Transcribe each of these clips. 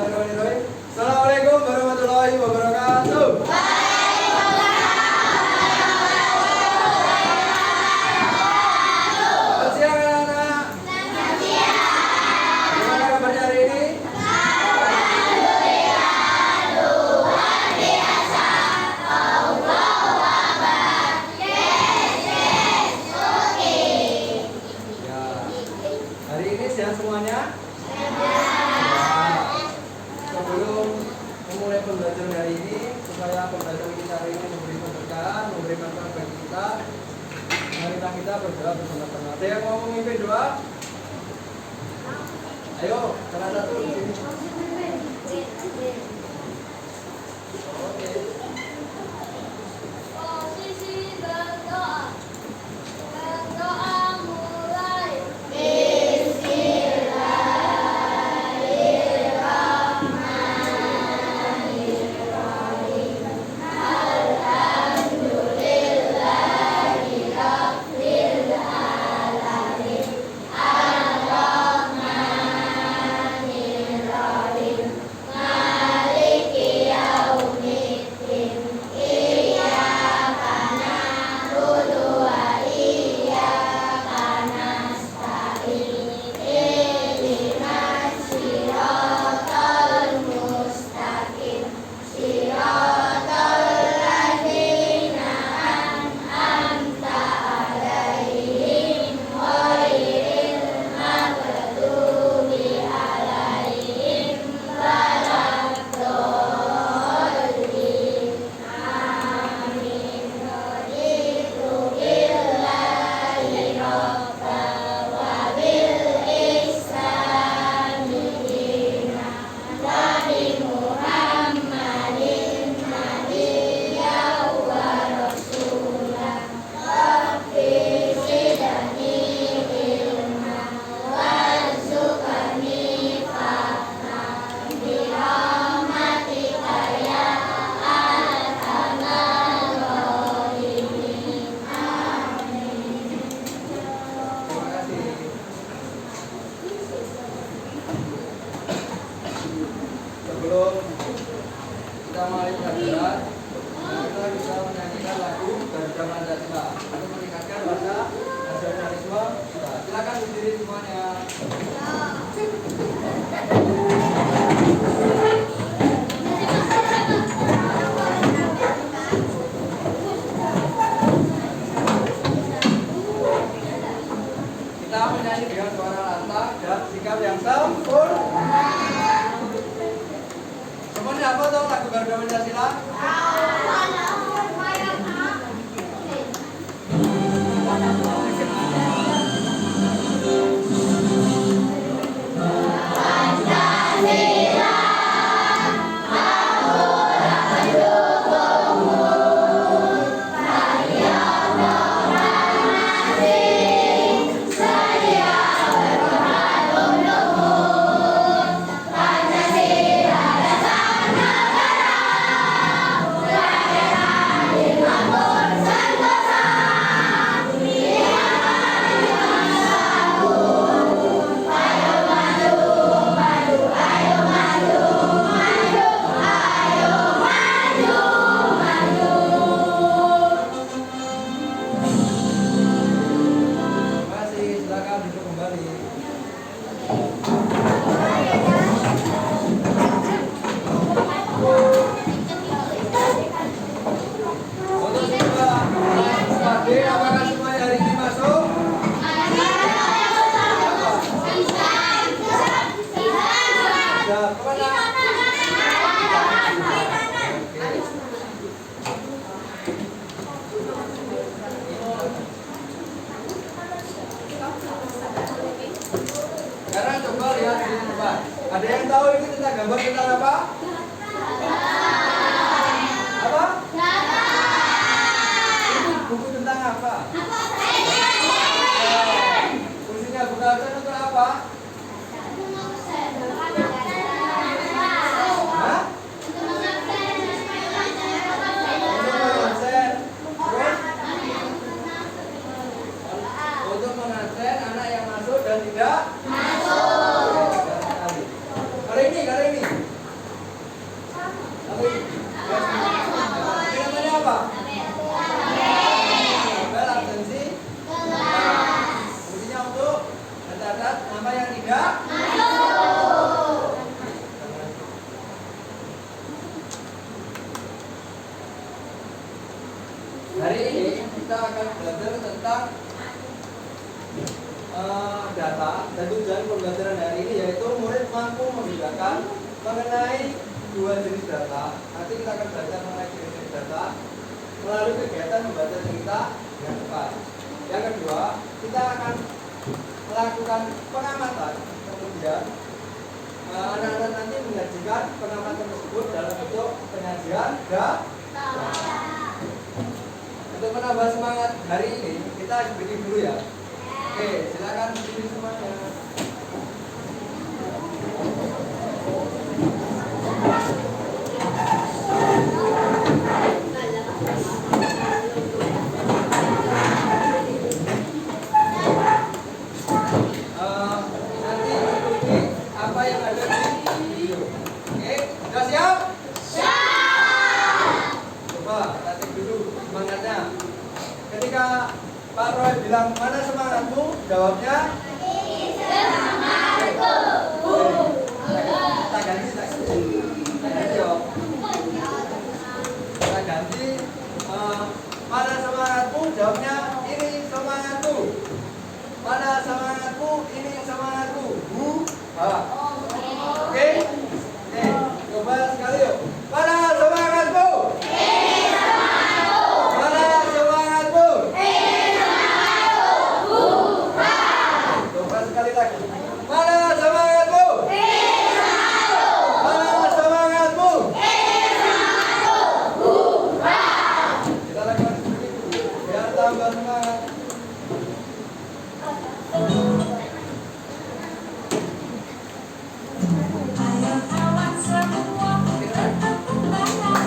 Bismillahirrahmanirrahim. Assalamualaikum warahmatullahi wabarakatuh. Selamat siang anak-anak. Gimana kabarnya hari ini? Hari ini sehat semuanya? Sebelum memulai pembelajaran hari ini, supaya pembelajaran kita hari ini memberi keberkahan, memberi manfaat bagi kita, marilah kita berdoa bersama-sama. Ada yang mau memimpin doa? Ayo, salah satu di sini. Oke. Posisi berdoa. Berdoa mulai. Sebelum kita mulai pelajaran, kita bisa menyanyikan lagu Garuda Pancasila untuk meningkatkan rasa nasionalisme kita. Silakan berdiri semuanya. Kita menyanyi dengan suara lantang dan sikap yang sempurna. Semuanya apa tahu lagu Garuda Pancasila? Apakah semuanya hari ini masuk? Sudah, kemana? Sekarang coba lihat di depan. Ada yang tahu ini tentang gambar tentang apa? Apa? Buku tentang apa? Fungsinya buku absen untuk apa? Hah? Untuk mengabsen. Terus? Untuk mengabsen anak yang masuk dan tidak masuk. Kali ini mengenai dua jenis data. Nanti kita akan belajar mengenai jenis data melalui kegiatan membaca cerita yang tepat. Yang kedua, kita akan melakukan pengamatan. Kemudian anak-anak nanti menyajikan pengamatan tersebut dalam bentuk penyajian data. Untuk menambah semangat hari ini, kita bikin dulu ya. Oke, silakan berdiri semuanya. Nanti ikuti apa yang ada di video. Oke, sudah siap? Siap. Coba latih dulu semangatnya. Ketika Pak Roy bilang mana semangatmu, jawabnya Semangatku. kita ganti yo. Kita ganti mana semangatmu, jawabnya ini semangatku. Mana semangatku, ini semangatku. Oke? Oke, coba sekali yuk. Mana semangatku? Mana semangatku? Coba sekali lagi. Mana semangatmu? Mana semangatmu? Kita lakukan seperti itu biar tambah semangat. Ayo kawan semua bertepuk tangan,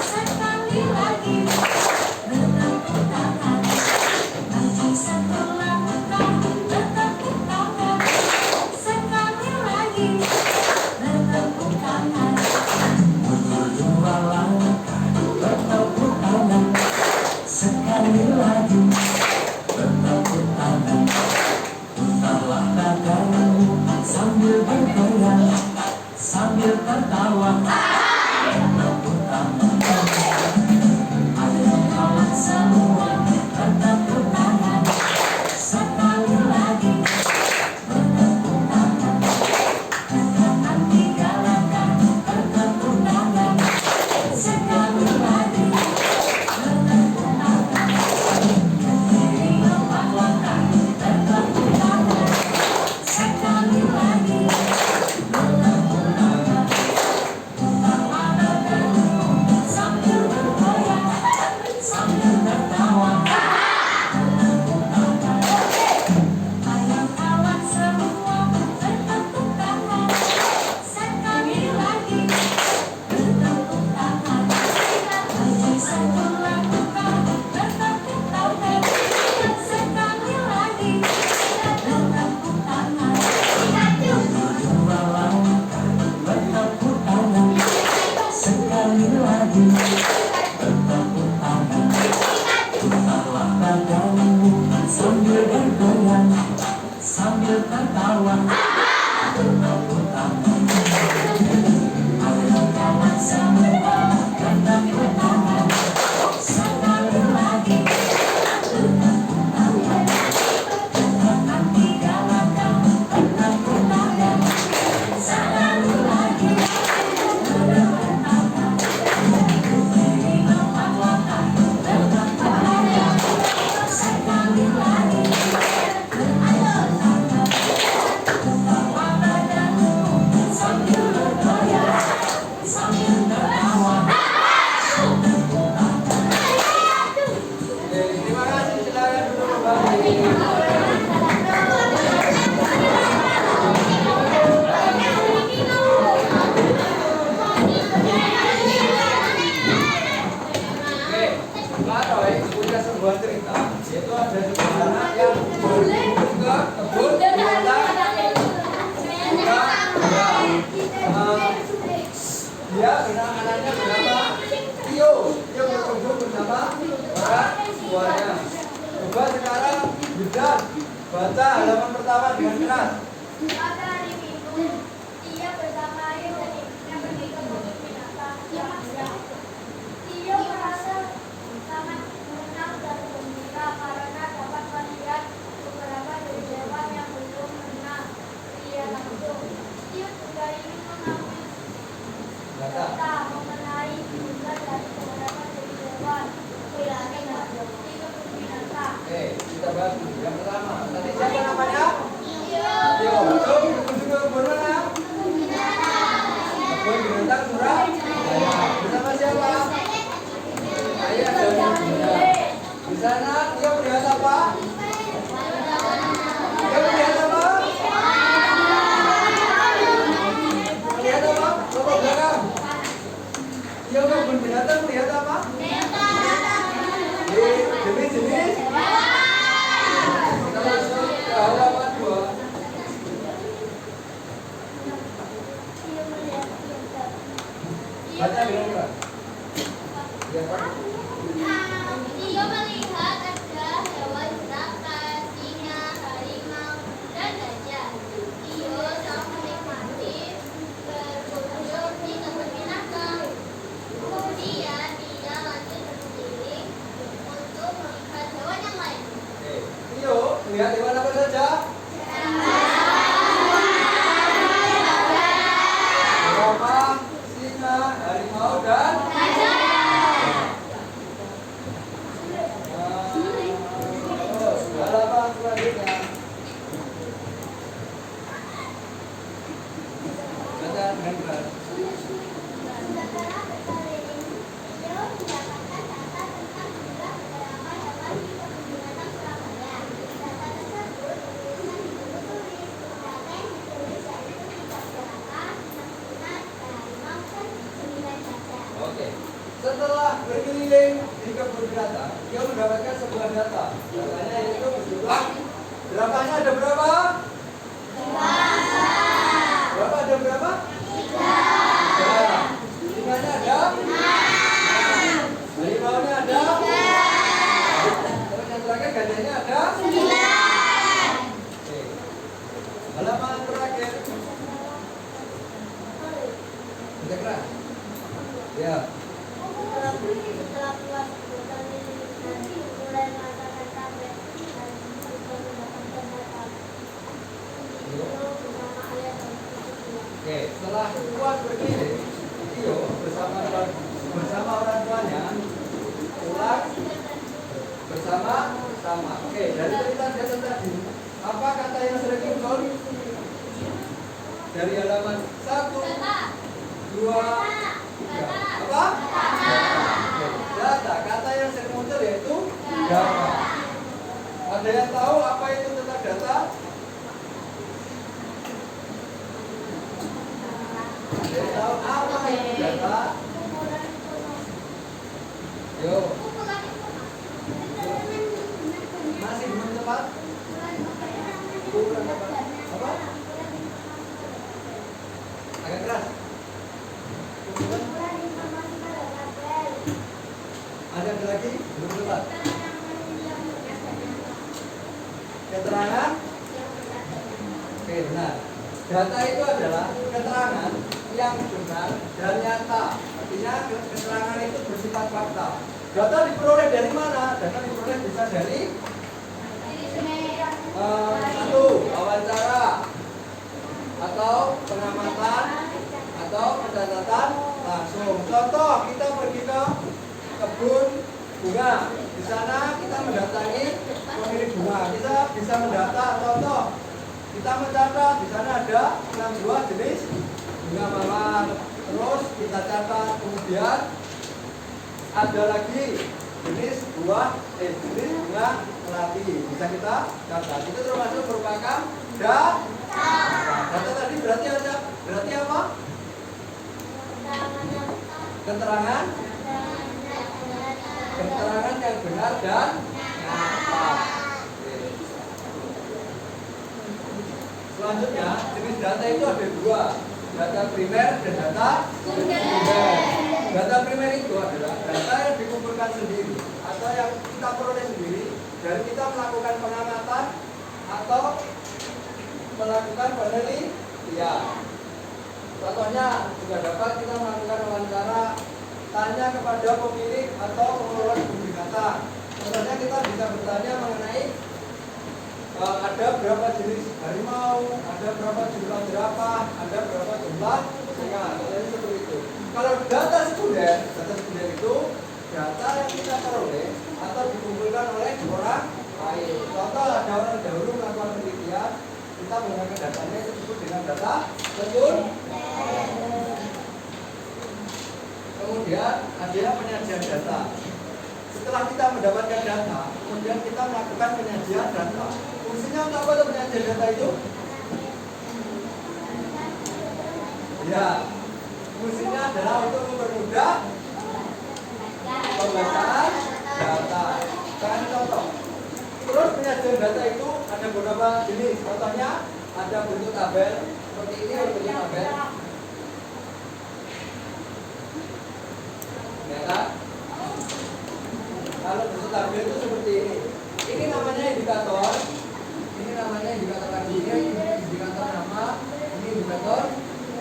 sekali lagi bertepuk tangan. Maju satu langkah bertepuk tangan, sekali lagi bertepuk tangan. Mundur dua langkah bertepuk tangan, sekali lagi bertepuk tangan. Putarlah dadamu sambil bergoyang, sambil tertawa. Bertepuk tangan. Ayo kawan semua bertepuk tangan, sekali lagi bertepuk tangan. Ke kanan 3 langkah bertepuk tangan, sekali lagi bertepuk tangan. Ke kiri 4 langkah bertepuk tangan, sekali lagi bertepuk tangan. Putarlah dadamu sambil bergoyang, sambil tertawa. Bertepuk tangan. Ayo kawan semua bertepuk tangan, sekali lagi bertepuk tangan. Maju satu langkah bertepuk tangan, sekali lagi bertepuk tangan. Mundur 2 langkah bertepuk tangan, sekali lagi bertepuk tangan. Putarlah dadamu sambil bergoyang, sambil tertawa. Bertepuk tangan. Ayo kawan semua bertepuk tangan, sekali lagi bertepuk tangan. Ke kanan 3 langkah bertepuk tangan, sekali lagi bertepuk tangan. Ke kiri 4 langkah bertepuk tangan, sekali lagi bertepuk tangan. Putarlah dadamu sambil bergoyang, sambil tertawa. Bertepuk tangan. Oke, terima kasih. Silakan duduk kembali. Oke, Pak Roy punya sebuah cerita, yaitu ada sebuah anak yang berkunjung ke kebun di mana dia anaknya bernama Tio. Tio berkunjung bersama orang tuanya. Coba sekarang Yudan baca halaman pertama dengan keras. Pada hari Minggu, ia bersama ayah dan ibunya pergi ke kebun binatang. Tio merasa sangat senang dan gembira karena dapat melihat beberapa dari hewan yang belum pernah ia langsung. Tio juga ingin mengambil data mengenai tugas dari beberapa jenis hewan di kebun binatang. Oke, kita bahas dulu. Yang pertama, tadi siapa namanya? Iyo. Yo, masuk kebun mana? Kebun binatang Surabaya. Bersama siapa? Ayah dan ibunya. Di sana dia melihat apa? Dia melihat apa? Melihat apa? Coba belakang. Dia kebun binatang melihat apa? Jenis-jenis. Kita masuk ke halaman 2. Baca dengan keras. Ya, Pak. Iyo melihat ada hewan jerapah, singa, harimau, dan gajah. Iyo sangat menikmati berkunjung di kebun binatang. Kemudian ia lanjut berkeliling untuk melihat hewan yang lain. Oke. Iyo melihat hewan apa saja? Jerapah, singa, harimau, dan halaman selanjutnya. Baca dengan keras. Setelah berkeliling, Iyo mendapatkan data tentang jumlah beberapa hewan di kebun binatang Surabaya. Data tersebut dituliskan di buku tulis. Data yang ditulis yaitu 3 jerapah, 6 singa, 3 harimau, dan 9 gajah. Oke. Setelah berkeliling di kebun binatang, dia mendapatkan sebuah data. Datanya yaitu berjumlah jerapahnya ada berapa? Berapa ada berapa? 3. Singanya ada? Harimaunya ada? Terus yang terakhir gajahnya ada? Oke. Halaman terakhir. Baca keras. Ya. Setelah puas berkeliling nanti mulai merasakan capek dan juga mendapatkan data. Iyo bersama ayah dan ibunya. Oke, setelah puas berkeliling, Tio bersama orang tuanya pulang bersama-sama. Oke, dari cerita data tadi, apa kata yang sering muncul? Dari halaman 1, 2, 3. Apa? Oke, data. Kata yang sering muncul yaitu data. Ada yang tahu apa itu tentang data? Ada yang tahu apa itu data? Yo, masih belum tepat? Kurang tepat. Apa? Agak keras. Ada lagi? Belum tepat. Keterangan? Oke, benar. Data itu adalah keterangan yang benar dan nyata. Artinya keterangan itu bersifat fakta. Data diperoleh dari mana? Data diperoleh bisa dari satu, wawancara, atau pengamatan, atau pencatatan langsung. Contoh, kita pergi ke kebun bunga. Di sana kita mendatangi pemilik bunga. Kita bisa mendata. Contoh, kita mencatat di sana ada 6 buah jenis bunga mawar. Terus kita catat. Kemudian ada lagi jenis bunga melati. Bisa kita catat. Itu termasuk merupakan data. Data tadi berarti apa? Keterangan yang benar dan nyata. Selanjutnya, jenis data itu ada 2, data primer dan data sekunder. Data primer itu adalah data yang dikumpulkan sendiri atau yang kita peroleh sendiri dari kita melakukan pengamatan atau melakukan penelitian. Contohnya juga dapat kita melakukan wawancara, tanya kepada pemilik atau pengelola kebun binatang. Contohnya kita bisa bertanya mengenai ada berapa jenis harimau, ada berapa jumlah jerapah, ada berapa jumlah singa. Contohnya seperti itu. Kalau data sekunder itu data yang kita peroleh atau dikumpulkan oleh orang lain. Contoh, ada orang dahulu melakukan penelitian, kita menggunakan datanya itu disebut dengan data sekunder. Kemudian ada yang penyajian data. Setelah kita mendapatkan data, kemudian kita melakukan penyajian data. Fungsinya untuk apa tuh penyajian data itu? Ya, fungsinya adalah untuk mempermudah pembacaan data. Kan contoh. Terus penyajian data itu ada beberapa jenis. Contohnya ada bentuk tabel seperti ini, bentuk tabel. Ya kan? Kalau bentuk tabel itu seperti ini. Ini namanya indikator. Ini namanya indikator lagi. Ini indikator nama. Ini indikator.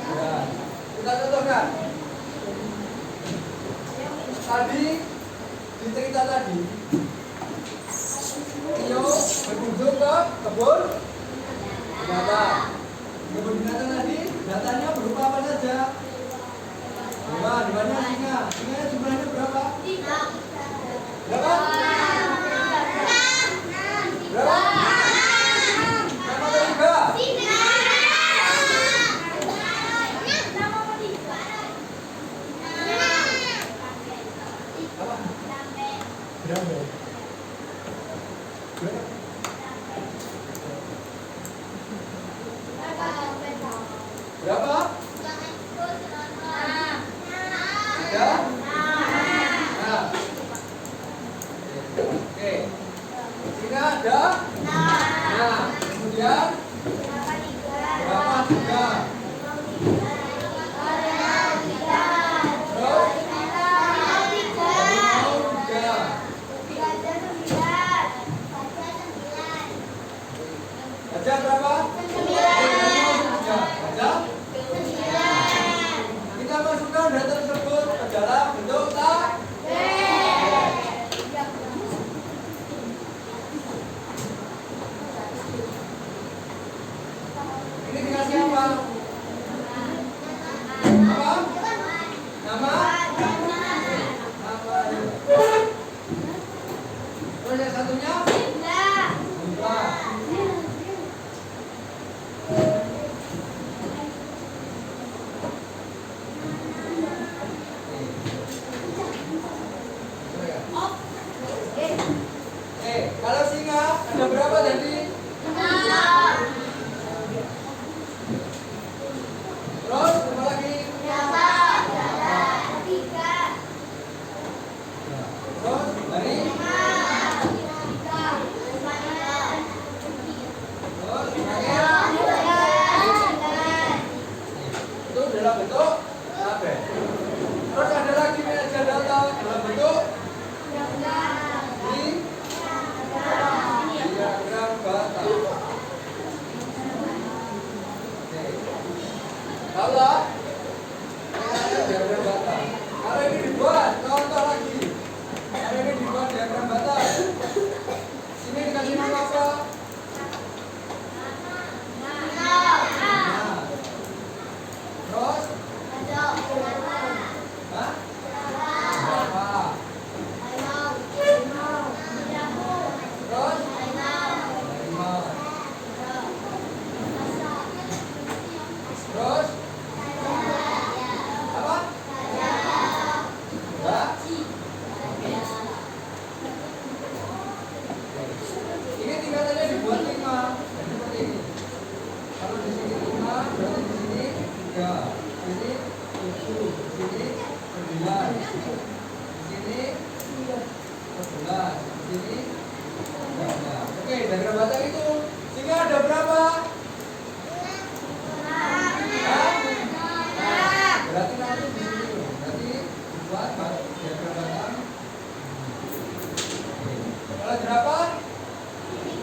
Ya. Kita contohkan. Tadi di cerita tadi, Tio berkunjung ke kebun binatang. Kebun binatang tadi datanya berupa apa saja? Hewannya singa. Singanya jumlahnya berapa? Berapa? Berapa? Berapa tiga? Berapa? Berapa? Ada? Nah. Oke. Singa ada? Nah. Kemudian berapa tiga? Terus? Gajah berapa? Gajah? Kita masukkan data tersebut ke dalam bentuk tabel. Ini dikasih apa? Apa? Nama? Nama. Terus yang satunya? Jumlah. Kalau singa ada berapa tadi? Terus apa lagi? Terus dari? Terus itu dalam bentuk tabel. Terus ada lagi penyajian data dalam bentuk diagram bata. Kalau diagram bata. Kalau ini dibuat contoh lagi. Kalau ini dibuat diagram bata. Sini dikasih nama apa? Nah. Terus? Hah? Berapa? Terus? Harimau. Terus? Apa? Enggak? Ini tingkatannya dibuat 5. Jadi seperti ini. Kalau di sini 5, berarti di sini 3. Di sini 7, di sini 9. Di sini 11. Di sini 13. Oke, diagram bata itu singa ada berapa? Berarti nanti di sini. Berarti dibuat diagram bata. Kalau jerapah?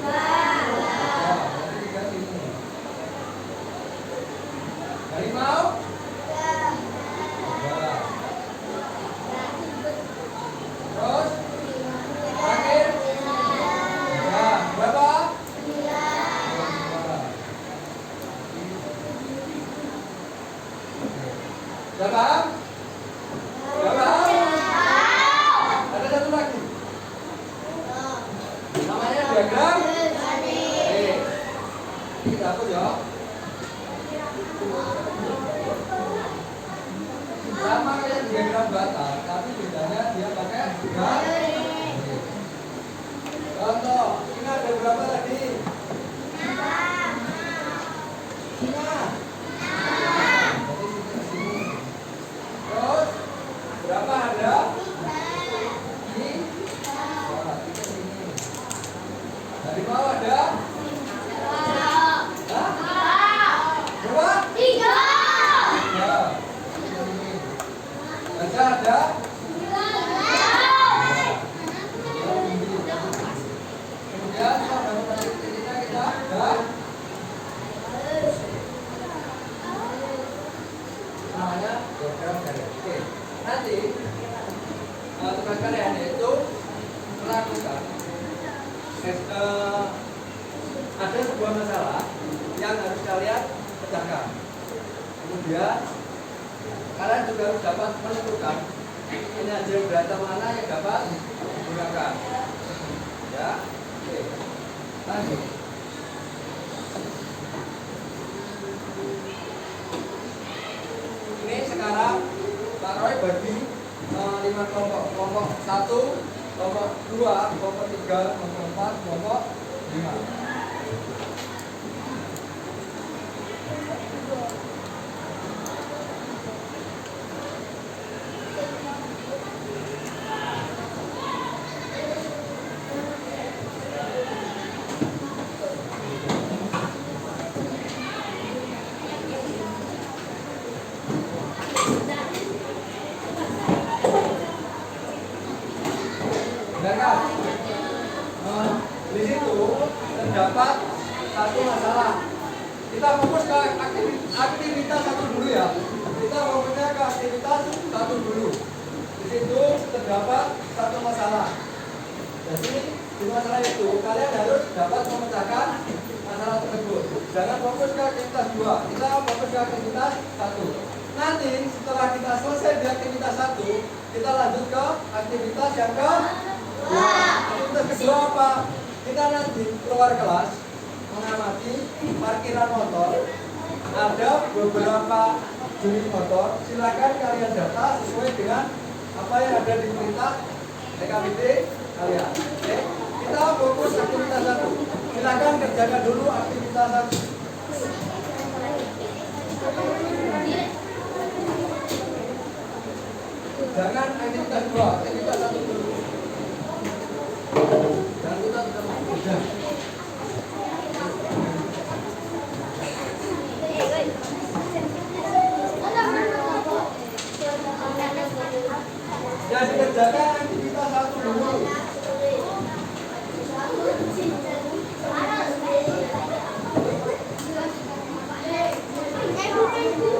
3. Berarti 3 sini. Harimau? 3. Terus? Terakhir? 3. Berapa? 2. Sudah paham? Sudah paham? bata, tapi bedanya dia pakai garis. Contoh, ini ada berapa tadi? 5. Jadi sini ke sini. Terus berapa ada? Ini. Wah, kita sini. Dari bawah ada? Hah? Berapa? 3. Baca ada? Kemudian kalau dapat tadi titiknya kita ada namanya diagram garis. Oke, nanti tugas kalian yaitu melakukan ada sebuah masalah yang harus kalian pecahkan. Kemudian kalian juga harus dapat menentukan ini algebra mana yang dapat digunakan. Ya, oke. Lanjut. Ini sekarang Pak Roy bagi 5 kelompok. Kelompok 1, kelompok 2, kelompok 3, kelompok 4, kelompok 5. Dengar, di situ terdapat satu masalah. Kita fokus ke aktivitas satu dulu ya. Kita fokusnya ke aktivitas satu dulu. Di situ terdapat satu masalah. Jadi di masalah itu kalian harus dapat memecahkan masalah tersebut. Jangan fokus ke aktivitas 2. Kita fokus ke aktivitas 1. Nanti setelah kita selesai di aktivitas 1, kita lanjut ke aktivitas yang aktivitas kedua apa? Kita nanti keluar kelas mengamati parkiran motor. Ada beberapa jenis motor. Silakan kalian data sesuai dengan apa yang ada di perintah TKBD kalian. Oke? Kita fokus aktivitas 1. Silakan kerjakan dulu aktivitas 1. Jangan aktivitas 2, aktivitas 1 dulu. Jangan kita sudah ya dikerjakan aktivitas 1 dulu. Bukan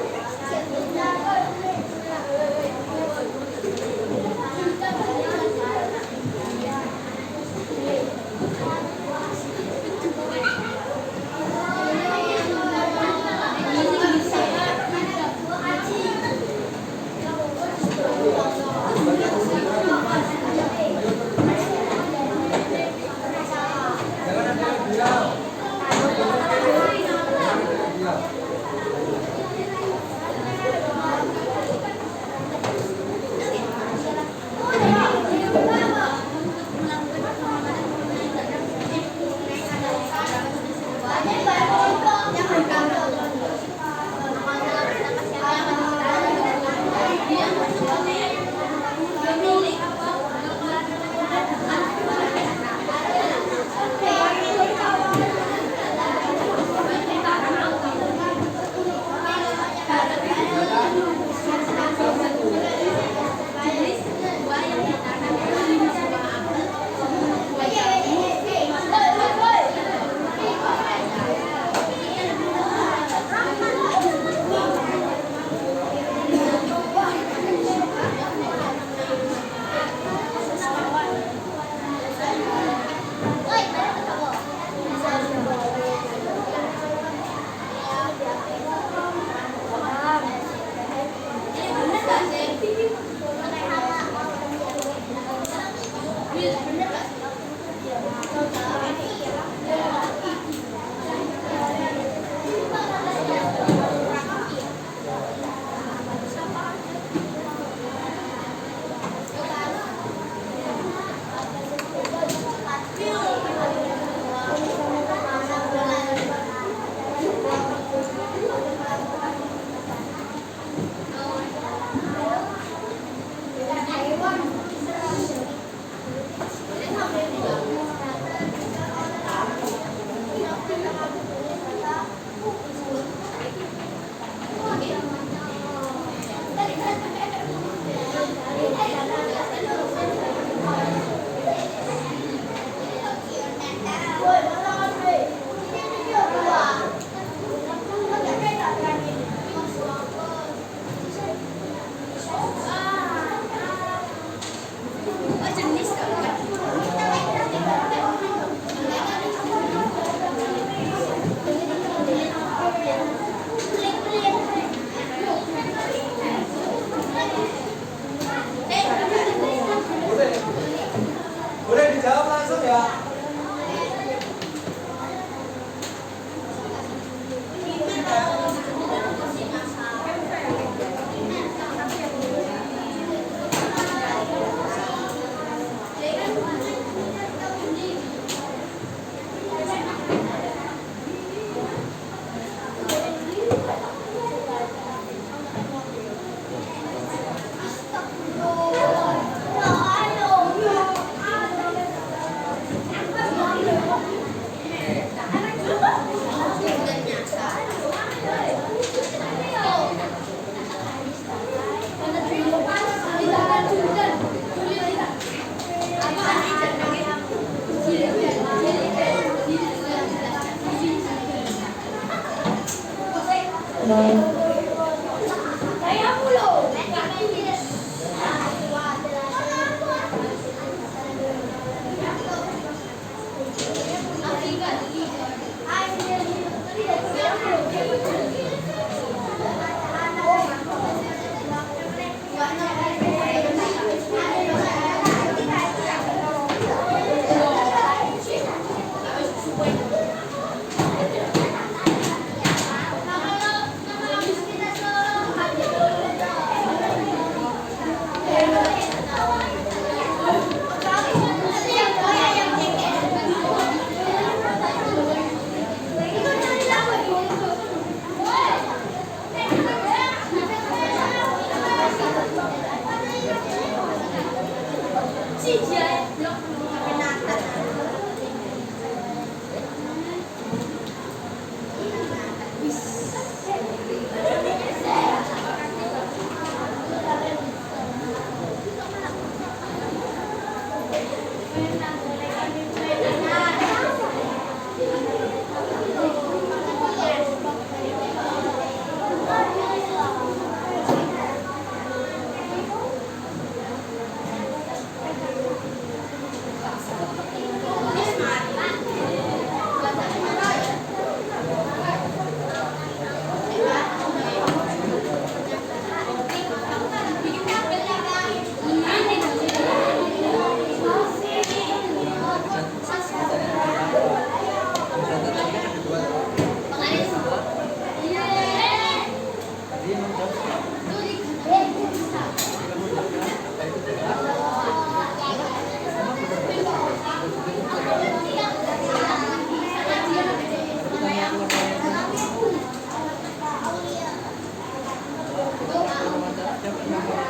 Thank you.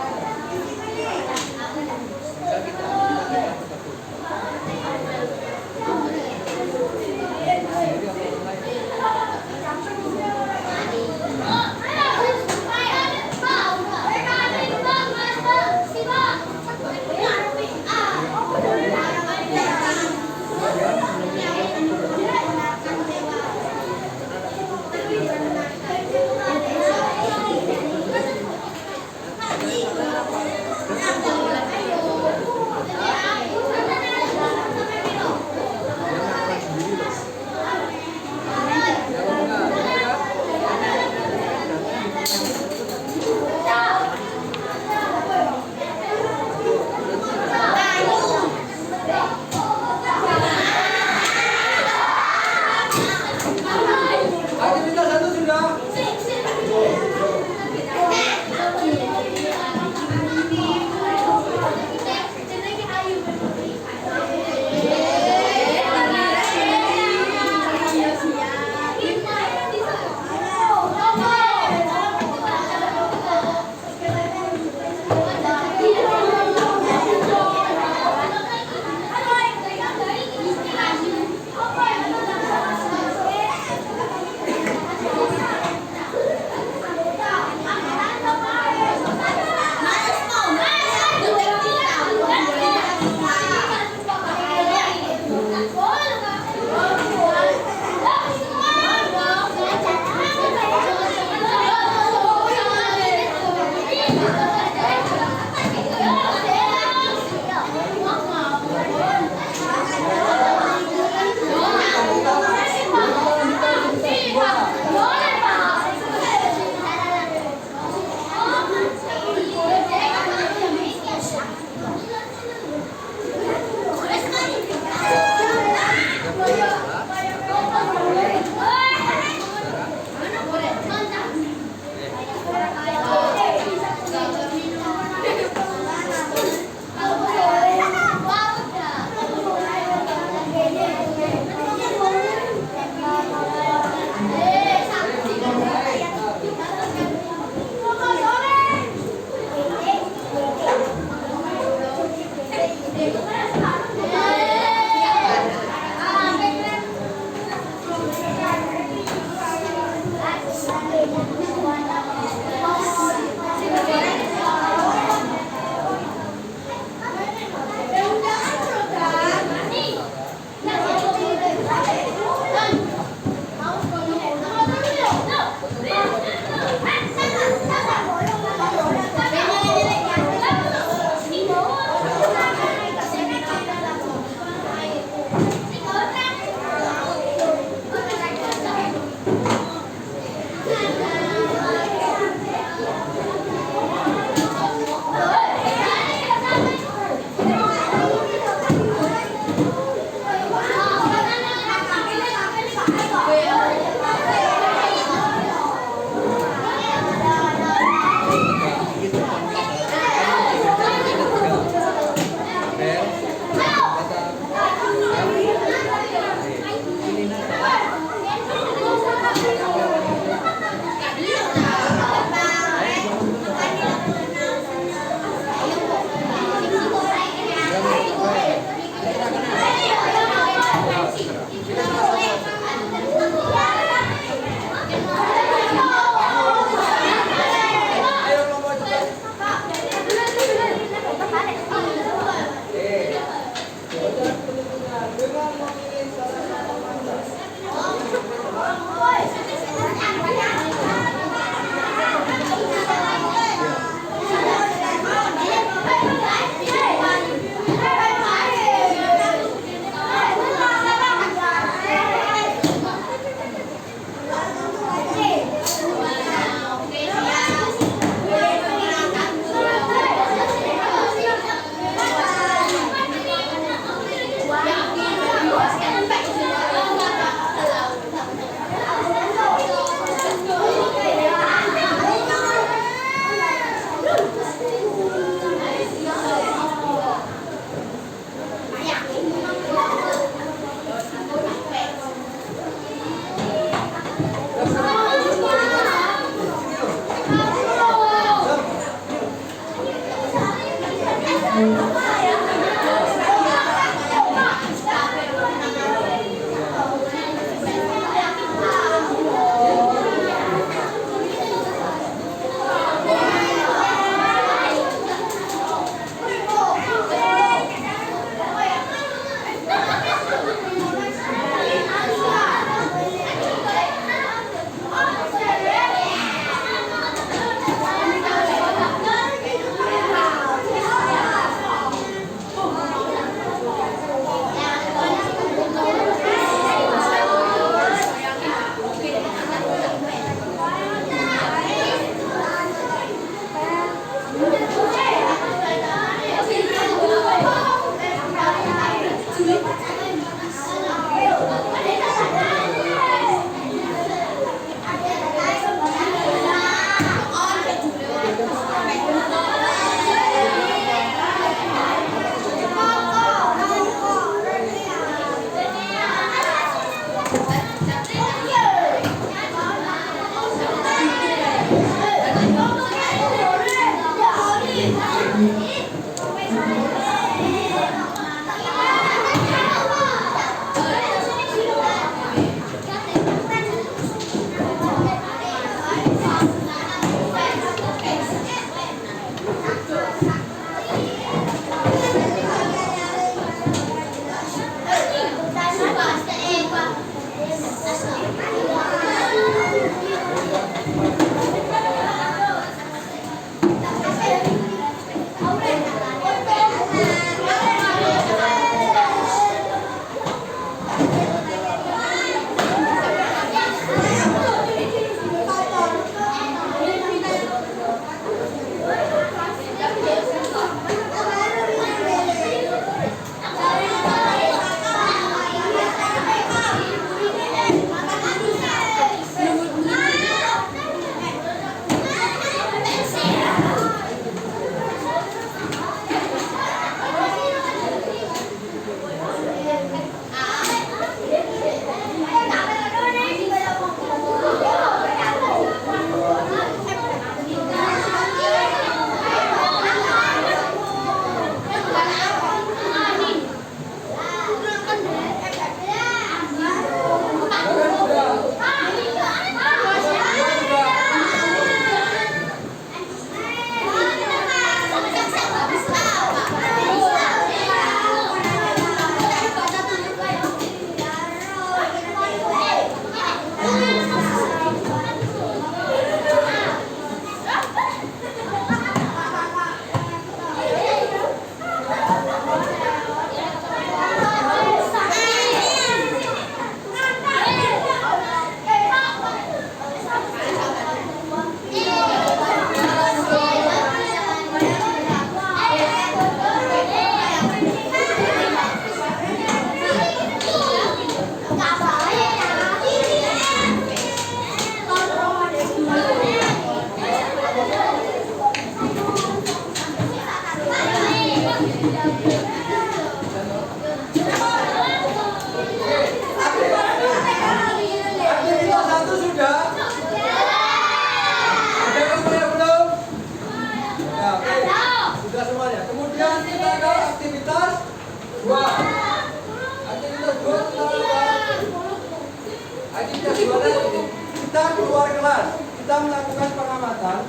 kita melakukan pengamatan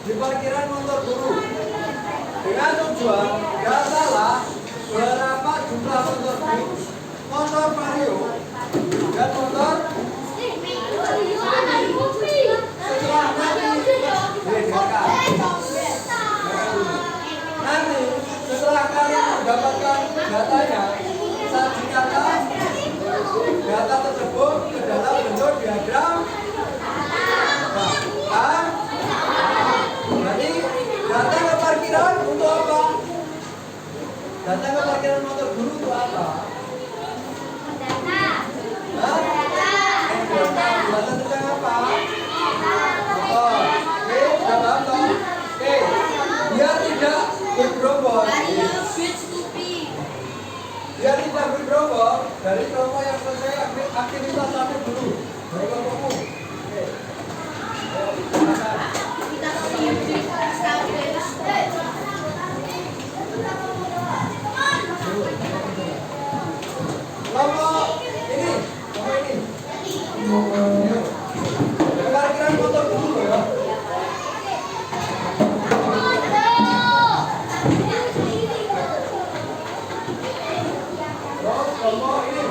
di parkiran motor guru dengan tujuan datalah berapa jumlah motor bus, motor vario, dan motor setelah nanti setelah kalian mendapatkan datanya, sajikan data tersebut ke dalam bentuk diagram. Berarti data ke parkiran untuk apa? Data ke parkiran motor guru untuk apa? Data tentang apa? Oh, oke, sudah paham toh? Oke, biar tidak bergerombol. Biar tidak bergerombol, dari kelompok yang selesai aktivitas satu dulu, baru kelompokmu. Oke. Kelompok ini, parkiran motor dulu ya. Terus kelompok ini.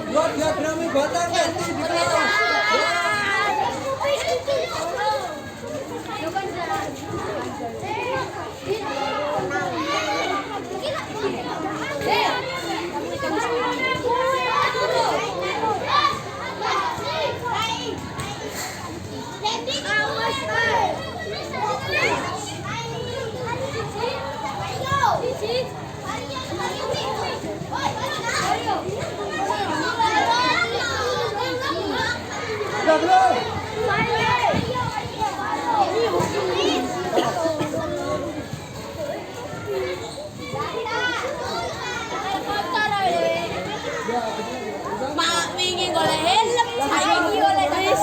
Buat diagrami batang nanti di kelas. Sudah belum? Mak wingi golek helm, saiki oleh wis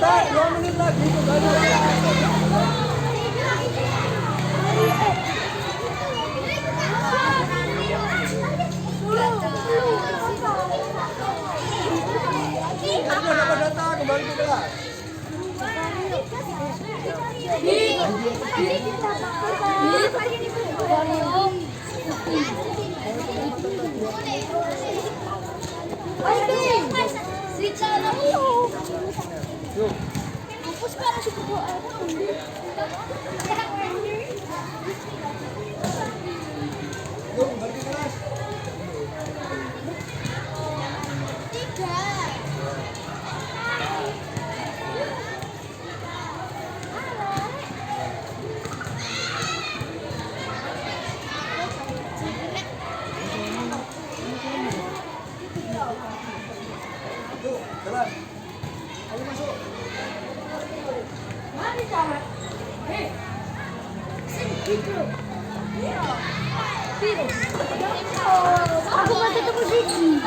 Pak, 2 menit lagi kembali. Dapat data kembali ke kelas. Yuk. Yuk, kembali ke kelas. Yuk, jalan. Ayo masuk. Aku mau tetap posisi.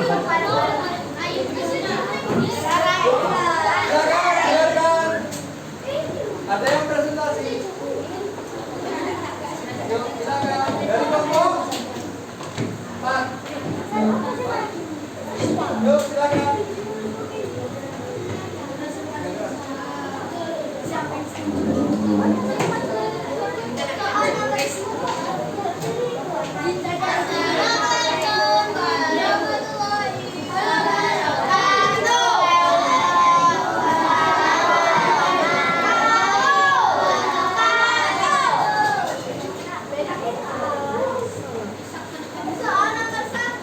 Silakan, biarkan. Ada yang presentasi? Yuk, silakan. Dari kelompok 4. Yuk, silakan. Soal nomor 1,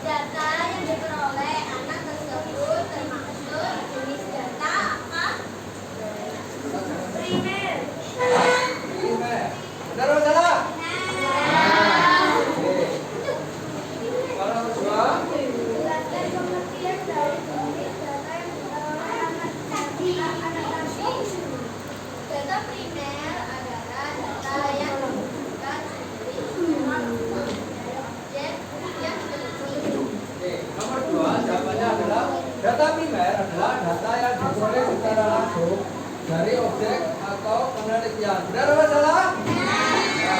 data yang diperoleh anak tersebut termasuk jenis data apa? Primer. Benar atau salah? Oke. Soal nomor 2. Jelaskan pengertian dari jenis data yang diperoleh anak tersebut. Data primer adalah data yang diberikan sendiri objek yang tertulis. Oke, nomor 2 jawabannya adalah data primer adalah data yang diperoleh secara langsung dari objek atau penelitian. Benar atau salah? Ya.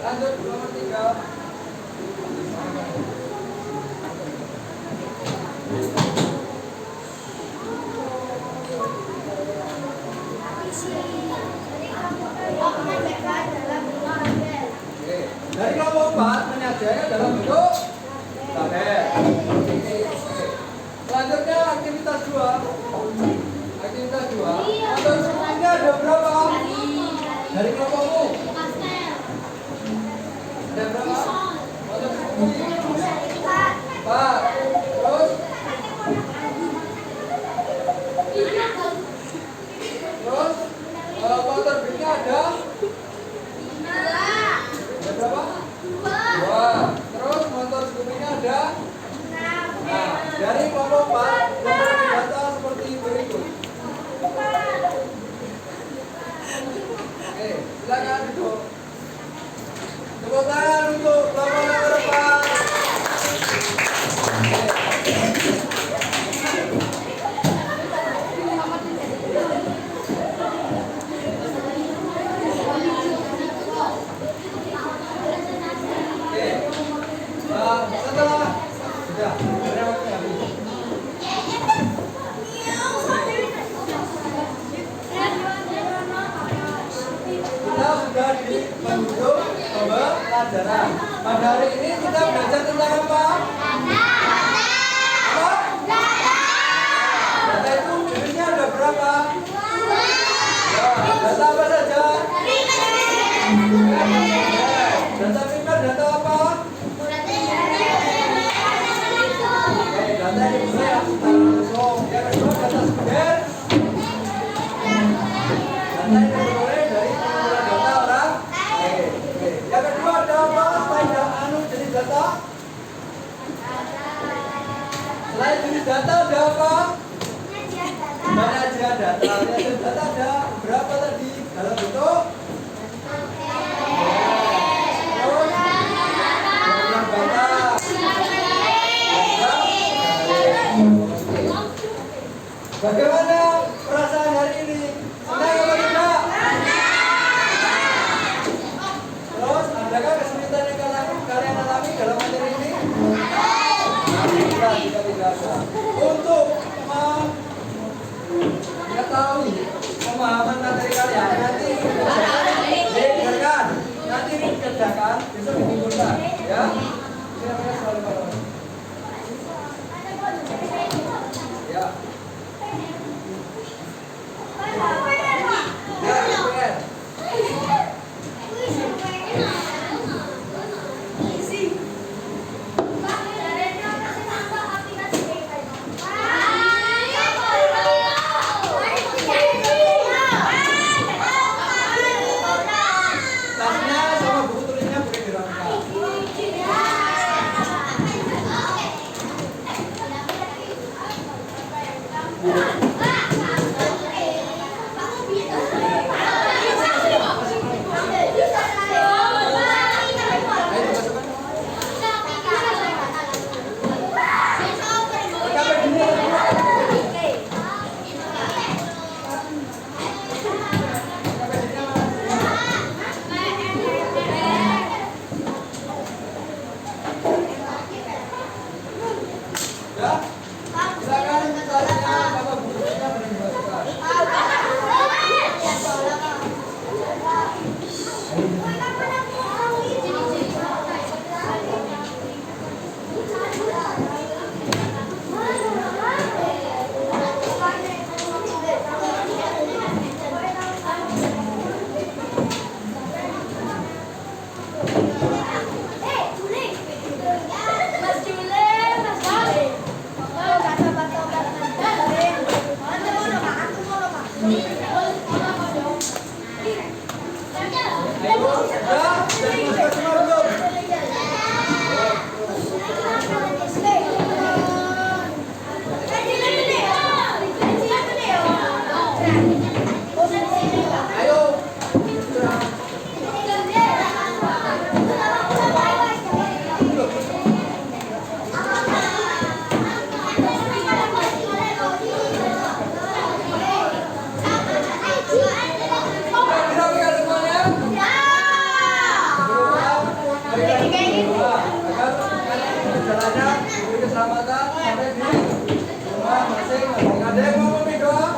Lanjut nomor 3. Oke, dari kelompok 4 menyajanya dalam bentuk tabel. Oke. Selanjutnya aktivitas 2. Aktivitas 2. Motor skupingnya ada berapa? Dari kelompokmu ada berapa? Motor skuping 4. Terus motor B-nya ada berapa? 2. Terus motor skupingnya ada. Nah, dari kelompok 4 memberi data seperti berikut. Oke, silakan duduk. Tepuk tangan untuk kelompok nomor 4. Setelah sudah ada waktunya. Kita sudah di penghujung pembelajaran. Pada hari ini kita belajar tentang apa? Apa? Data itu jenisnya ada berapa? Data apa saja? Data primer, data apa? Data yang dimulai secara langsung. Yang kedua data sekunder. Data yang diperoleh dari pengumpulan data orang. Yang kedua ada apa? Selain jenis data. Selain jenis data ada apa? Penyajian data. Penyajian data ada berapa tadi? Dalam bentuk bagaimana perasaan hari ini? Senang atau tidak? Terus, adakah kesulitan yang kalian alami dalam materi ini? Tidak ada. Untuk mengetahui pemahaman materi kalian, nanti dikerjakan. Nanti dikerjakan, besok dikumpulkan. Ya? Silakan soal kalau. Ya. Ya? Silakan selanjutnya Bapak Gurunya menjelaskan. Ayo, sudah dimasukkan semua belum? Ayo. Dirapikan semuanya. Agar berjalannya diberi keselamatan sampai di rumah masing-masing. Ada yang mau memimpin doa?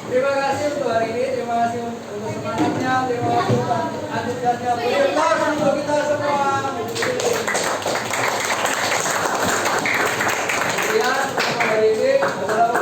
Terima kasih untuk hari ini, terima kasih untuk semangatnya, terima kasih untuk antusiasnya. Berikan untuk kita semua. Sekian untuk hari ini. Wassalamualaikum.